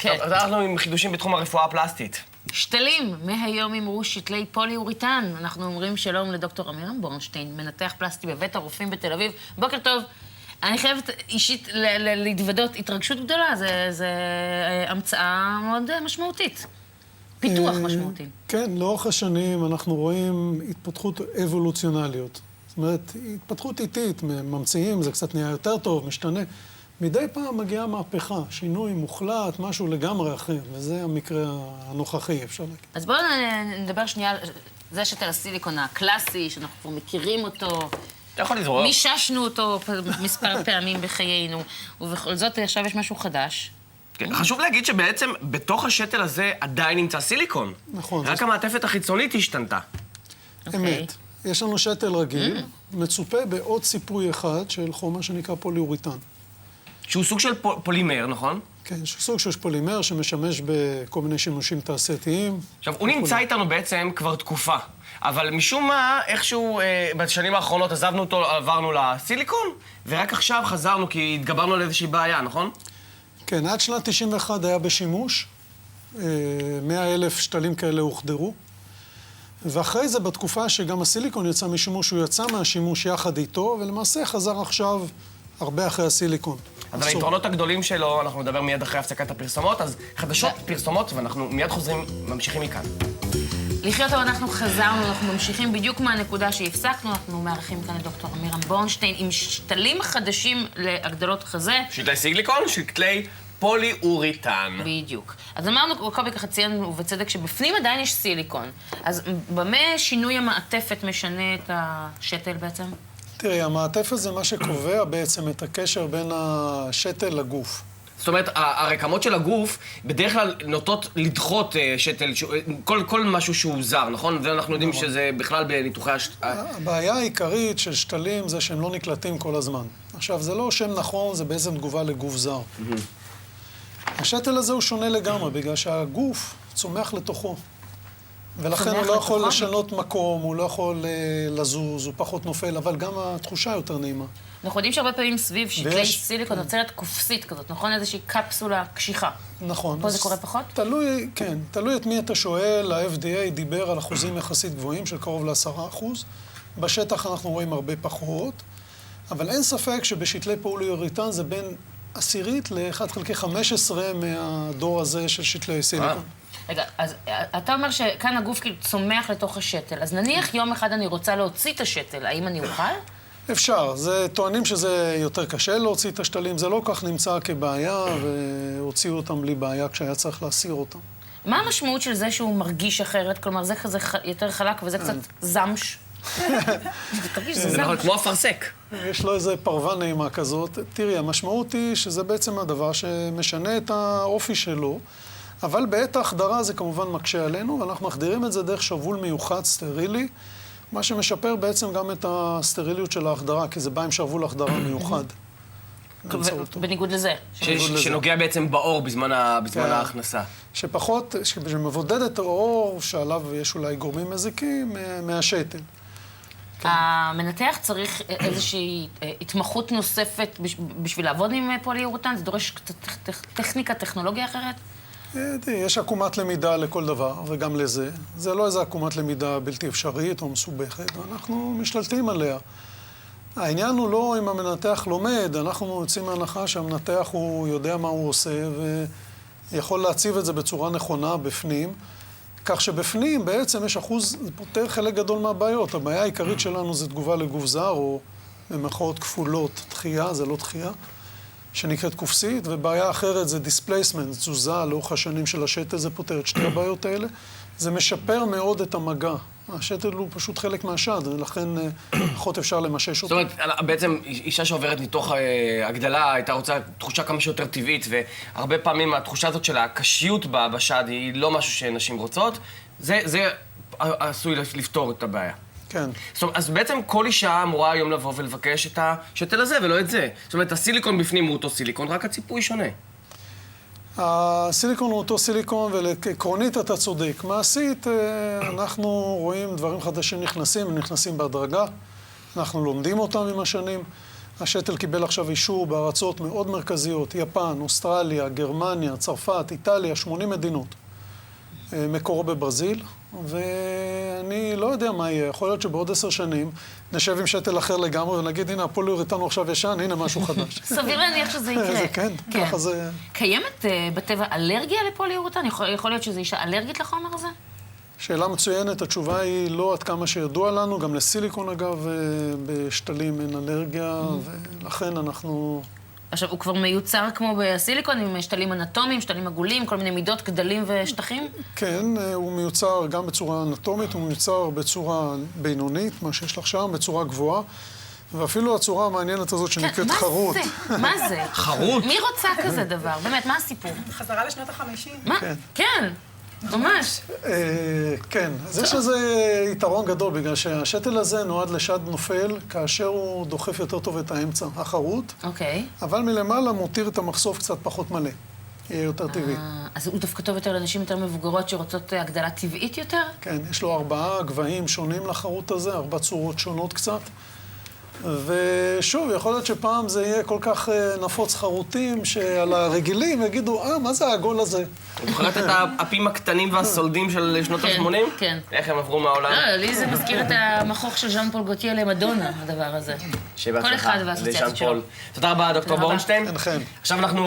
כן. טוב, אז אנחנו עם חידושים בתחום הרפואה הפלסטית. שתלים, מהיום אמרו שתלי פוליאוריתן. אנחנו אומרים שלום לדוקטור עמירם בורנשטיין, מנתח פלסטי בבית הרופאים בתל אביב. בוקר טוב. אני חייבת אישית להתוודות התרגשות גדולה, זה המצאה מאוד משמעותית. פיתוח משמעותי. כן, לאורך השנים אנחנו רואים התפתחות אבולוציונליות. זאת אומרת, התפתחות איטית, ממציאים, זה קצת נהיה יותר טוב, משתנה. מדי פעם מגיעה מהפכה, שינוי מוחלט, משהו לגמרי אחר, וזה המקרה הנוכחי, אפשר להגיד. אז בואו נדבר שנייה על זה שתל הסיליקון הקלאסי, שאנחנו כבר מכירים אותו. אתה יכול לזרוק. מיששנו אותו מספר פעמים בחיינו, ובכל זאת עכשיו יש משהו חדש. כן, חשוב להגיד שבעצם בתוך השתל הזה עדיין נמצא סיליקון. נכון. רק המעטפת החיצונית השתנתה. אמת. יש לנו שתל רגיל, מצופה בעוד ציפוי אחד של חומר שנקרא פוליאוריתן. שהוא סוג של פולימר, נכון? כן, סוג של פולימר שמשמש בכל מיני שימושים תעשייתיים. עכשיו, הוא נמצא איתנו בעצם כבר תקופה, אבל משום מה, איכשהו בשנים האחרונות עזבנו אותו, עברנו לסיליקון, ורק עכשיו חזרנו כי התגברנו על איזושהי בעיה, נכון? כן, עד שנת 91 היה בשימוש, 100,000 שתלים כאלה הוחדרו, ואחרי זה, בתקופה שגם הסיליקון יצא משימוש, הוא יצא מהשימוש יחד איתו, ולמעשה חזר עכשיו הרבה אחרי הסיליקון. אבל היתרונות הגדולים שלו, אנחנו נדבר מיד אחרי הפסקת הפרסומות, אז חדשות פרסומות, ואנחנו מיד חוזרים, ממשיכים מכאן. לחיות אבל אנחנו חזרנו, אנחנו ממשיכים בדיוק מהנקודה שהפסקנו, אנחנו מארחים כאן את דוקטור עמירם בורנשטיין עם שתלים חדשים להגדלות חזה. שתלי סיליקון, שתלי פוליאוריתן. בדיוק. אז אמרנו, קובי ככה ציין ובצדק שבפנים עדיין יש סיליקון. אז במה שינוי המעטפת משנה את השתל בעצם? תראי, המעטפת זה מה שקובע בעצם את הקשר בין השתל לגוף. זאת אומרת, הרקמות של הגוף בדרך כלל נוטות לדחות שתל, כל משהו שהוא זר, נכון? ואנחנו יודעים שזה בכלל בניתוחי הבעיה העיקרית של שתלים זה שהם לא נקלטים כל הזמן. עכשיו, זה לא שם נכון, זה בעצם תגובה לגוף זר. השתל הזה הוא שונה לגמרי, בגלל שהגוף צומח לתוכו. ולכן הוא לא יכול לשנות מקום, הוא לא יכול לזוז, הוא פחות נופל, אבל גם התחושה יותר נעימה. אנחנו יודעים שהרבה פעמים סביב שתלי סיליקון נוצרת קופסית כזאת, נכון? איזושהי קפסולה קשיחה. נכון. פה זה קורה פחות? תלוי, כן. תלוי את מי אתה שואל. ה-FDA דיבר על אחוזים יחסית גבוהים של קרוב ל10%. בשטח אנחנו רואים הרבה פחות. אבל אין ספק שבשתלי פוליאוריתן זה בין 10 ל-1/15 מהדור הזה של שתלי סיליקון. רגע, אז אתה אומר שכאן הגוף כאילו צומח לתוך השתל, אז נניח יום אחד אני רוצה להוציא את השתל, האם אני אוכל? אפשר. טוענים שזה יותר קשה להוציא את השתלים, זה לא כך נמצא כבעיה, והוציאו אותם בלי בעיה כשהיה צריך להסיר אותם. מה המשמעות של זה שהוא מרגיש אחרת? כלומר, זה כזה יותר חלק וזה קצת זמש. תרגיש, זה נכון, זמש. כמו אפרסק. יש לו איזה פרווה נעימה כזאת. תראי, המשמעות היא שזה בעצם הדבר שמשנה את האופי שלו, אבל בעת ההחדרה זה כמובן מקשה עלינו, ואנחנו מחדירים את זה דרך שרוול מיוחד, סטרילי, מה שמשפר בעצם גם את הסטריליות של ההחדרה, כי זה בא עם שרוול החדרה מיוחד. בניגוד לזה. שנוגע בעצם באור בזמן ההכנסה. שמבודד את האור, שעליו יש אולי גורמים מזיקים, מהשתל. המנתח צריך איזושהי התמחות נוספת בשביל לעבוד עם פוליאוריתן? זה דורש טכניקה, טכנולוגיה אחרת? יש עקומת למידה לכל דבר, וגם לזה. זה לא איזו עקומת למידה בלתי אפשרית או מסובכת, אנחנו משתלטים עליה. העניין הוא לא אם המנתח לומד, אנחנו יוצאים מהנחה שהמנתח הוא יודע מה הוא עושה, ויכול להציב את זה בצורה נכונה בפנים, כך שבפנים בעצם יש אחוז, זה פותר חלק גדול מהבעיות. הבעיה העיקרית שלנו זה תגובה לגוף זר, או במרכאות כפולות, דחייה, זה לא דחייה. שנקראת קופסית, ובעיה אחרת זה displacement, תזוזה לאורך השנים של השתל, זה פותר את שתי הבעיות האלה. זה משפר מאוד את המגע. השתל הוא פשוט חלק מהשד, ולכן פחות אפשר למשש אותו. זאת אומרת, בעצם אישה שעוברת ניתוח הגדלה הייתה רוצה תחושה כמה שיותר טבעית, והרבה פעמים התחושה הזאת של הקשיות בשד היא לא משהו שנשים רוצות. זה עשוי לפתור את הבעיה. כן. זאת אומרת, אז בעצם כל אישה אמורה היום לבוא ולבקש את השתל הזה ולא את זה. זאת אומרת, הסיליקון בפנים הוא אותו סיליקון, רק הציפוי שונה. הסיליקון הוא אותו סיליקון, ולעקרונית אתה צודק. מעשית, אנחנו רואים דברים חדשים נכנסים בהדרגה. אנחנו לומדים אותם עם השנים. השתל קיבל עכשיו אישור בארצות מאוד מרכזיות, יפן, אוסטרליה, גרמניה, צרפת, איטליה, 80 מדינות. מקורו בברזיל, ואני לא יודע מה יהיה. יכול להיות שבעוד 10 שנים נשב עם שתל אחר לגמרי ונגיד, הנה, הפוליאוריתן עכשיו ישן, הנה משהו חדש. סביר להניח שזה יקרה. זה כן, ככה זה... קיימת בטבע אלרגיה לפוליאוריתן? יכול להיות שזו אישה אלרגית לחומר הזה? שאלה מצוינת, התשובה היא לא עד כמה שידוע לנו, גם לסיליקון אגב, בשתלים אין אלרגיה, ולכן אנחנו... עכשיו, הוא כבר מיוצר כמו בסיליקון, עם שתלים אנטומיים, שתלים עגולים, כל מיני מידות, גדלים ושטחים? כן, הוא מיוצר גם בצורה אנטומית, הוא מיוצר בצורה בינונית, מה שיש לך שם, בצורה גבוהה, ואפילו הצורה המעניינת הזאת שנקראת חרוט. מה זה? חרוט? מי רוצה כזה דבר? באמת, מה הסיפור? חזרה לשנות ה-50. מה? כן, ממש. כן, אז יש לזה יתרון גדול, בגלל שהשתל הזה נועד לשד נופל, כאשר הוא דוחף יותר טוב את האמצע, החרוט, אוקיי. אבל מלמעלה מותיר את המחשוף קצת פחות מלא. יהיה יותר טבעי. אז הוא דווקא טוב יותר לנשים יותר מבוגרות שרוצות הגדלה טבעית יותר? כן, יש לו 4 גבהים שונים לחרוט הזה, 4 צורות שונות קצת. ושוב, יכול להיות שפעם זה יהיה כל כך נפוץ חרוטים, שעל הרגילים יגידו, מה זה העגול הזה? את זוכרת את האפים הקטנים והסולדים של שנות ה-80? כן. איך הם עברו מהעולם? לא, לי זה מזכיר את המכוך של ז'אן פול גוטייה למדונה, הדבר הזה. שבהצלחה כל אחד והאסוציאציות לז'אן שלו. פול. תודה רבה, דוקטור תודה רבה. בורנשטיין. אינכם. עכשיו אנחנו...